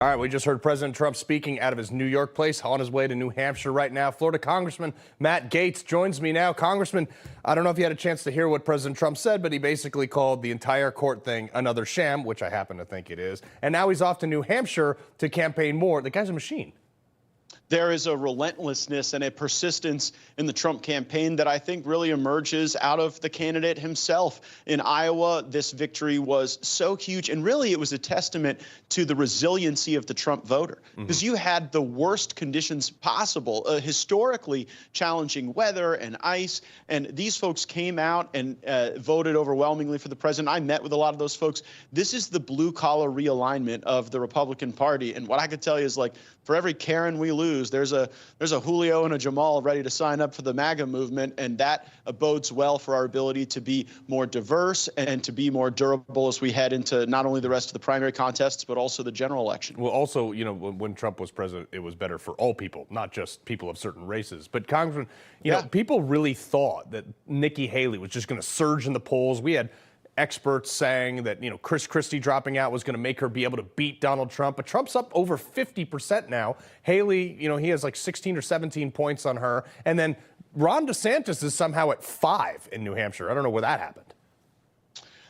All right, we just heard President Trump speaking out of his New York place, on his way to New Hampshire right now. Florida Congressman Matt Gaetz joins me now. Congressman, I don't know if you had a chance to hear what President Trump said, but he basically called the entire court thing another sham, which I happen to think it is. And now he's off to New Hampshire to campaign more. The guy's a machine. There is a relentlessness and a persistence in the Trump campaign that I think really emerges out of the candidate himself. In Iowa, this victory was so huge, and really it was a testament to the resiliency of the Trump voter. Because you had the worst conditions possible, historically challenging weather and ice, and these folks came out and voted overwhelmingly for the president. I met with a lot of those folks. This is the blue-collar realignment of the Republican Party, and what I could tell you is, like, for every Karen we lose, there's a Julio and a Jamal ready to sign up for the MAGA movement, and that bodes well for our ability to be more diverse and to be more durable as we head into not only the rest of the primary contests, but also the general election. Well, also, you know, when Trump was president, it was better for all people, not just people of certain races. But Congressman, you know, people really thought that Nikki Haley was just going to surge in the polls. We had experts saying that, you know, Chris Christie dropping out was going to make her be able to beat Donald Trump. But Trump's up over 50% now. Haley, you know, he has like 16 or 17 points on her. And then Ron DeSantis is somehow at 5 in New Hampshire. I don't know where that happened.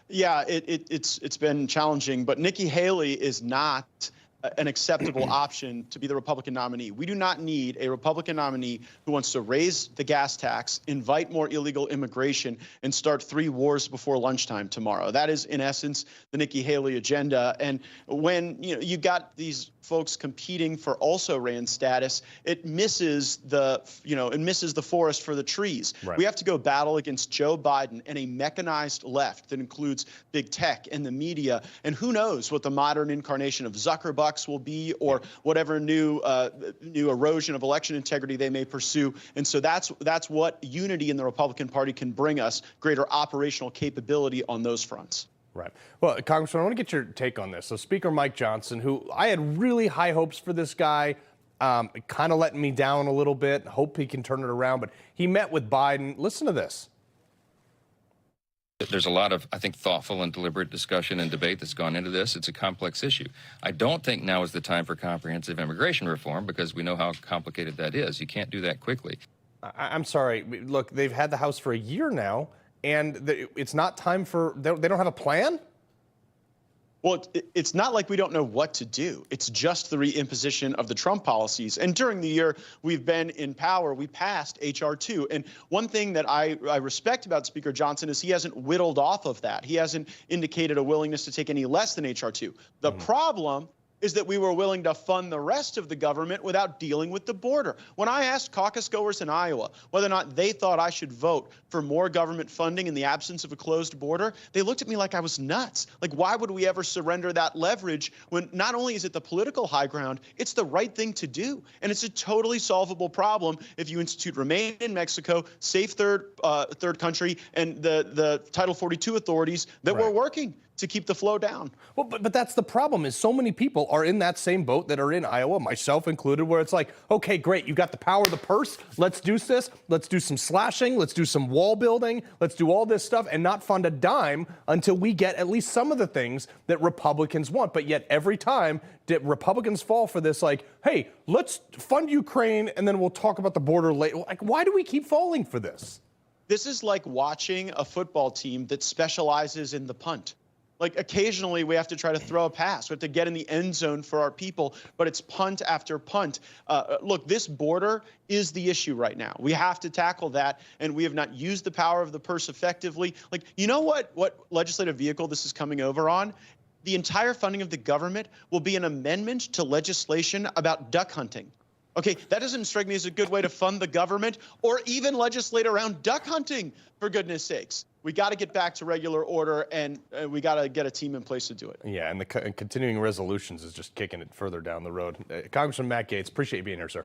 Yeah, it's been challenging, but Nikki Haley is not an acceptable option to be the Republican nominee. We do not need a Republican nominee who wants to raise the gas tax, invite more illegal immigration, and start 3 wars before lunchtime tomorrow. That is, in essence, the Nikki Haley agenda. And when you got these folks competing for also-ran status, it misses the forest for the trees. Right. We have to go battle against Joe Biden and a mechanized left that includes big tech and the media, and who knows what the modern incarnation of Zuckerbucks will be, or whatever new erosion of election integrity they may pursue. And so that's what unity in the Republican Party can bring us, greater operational capability on those fronts. Right. Well, Congressman, I want to get your take on this. So Speaker Mike Johnson, who I had really high hopes for this guy, kind of letting me down a little bit, hope he can turn it around, but he met with Biden. Listen to this. There's a lot of, I think, thoughtful and deliberate discussion and debate that's gone into this. It's a complex issue. I don't think now is the time for comprehensive immigration reform, because we know how complicated that is. You can't do that quickly. I'm sorry. Look, they've had the House for a year now, and it's not time for, they don't have a plan? Well, it's not like we don't know what to do. It's just the reimposition of the Trump policies. And during the year we've been in power, we passed H.R. 2. And one thing that I respect about Speaker Johnson is he hasn't whittled off of that. He hasn't indicated a willingness to take any less than H.R. 2. The problem is that we were willing to fund the rest of the government without dealing with the border. When I asked caucus goers in Iowa whether or not they thought I should vote for more government funding in the absence of a closed border, they looked at me like I was nuts. Like, why would we ever surrender that leverage when not only is it the political high ground, it's the right thing to do. And it's a totally solvable problem if you institute Remain in Mexico, safe third country, and the Title 42 authorities that were working to keep the flow down. Well, but that's the problem, is so many people are in that same boat that are in Iowa, myself included, where it's like, okay, great, you got the power of the purse, let's do this, let's do some slashing, let's do some wall building, let's do all this stuff and not fund a dime until we get at least some of the things that Republicans want. But yet every time Republicans fall for this, like, hey, let's fund Ukraine and then we'll talk about the border later. Like, why do we keep falling for this? This is like watching a football team that specializes in the punt. Like, occasionally we have to try to throw a pass. We have to get in the end zone for our people, but it's punt after punt. Look, this border is the issue right now. We have to tackle that, and we have not used the power of the purse effectively. Like, you know what legislative vehicle this is coming over on? The entire funding of the government will be an amendment to legislation about duck hunting. Okay, that doesn't strike me as a good way to fund the government or even legislate around duck hunting, for goodness sakes. We got to get back to regular order, and we got to get a team in place to do it. Yeah, and the continuing resolutions is just kicking it further down the road. Congressman Matt Gaetz, appreciate you being here, sir.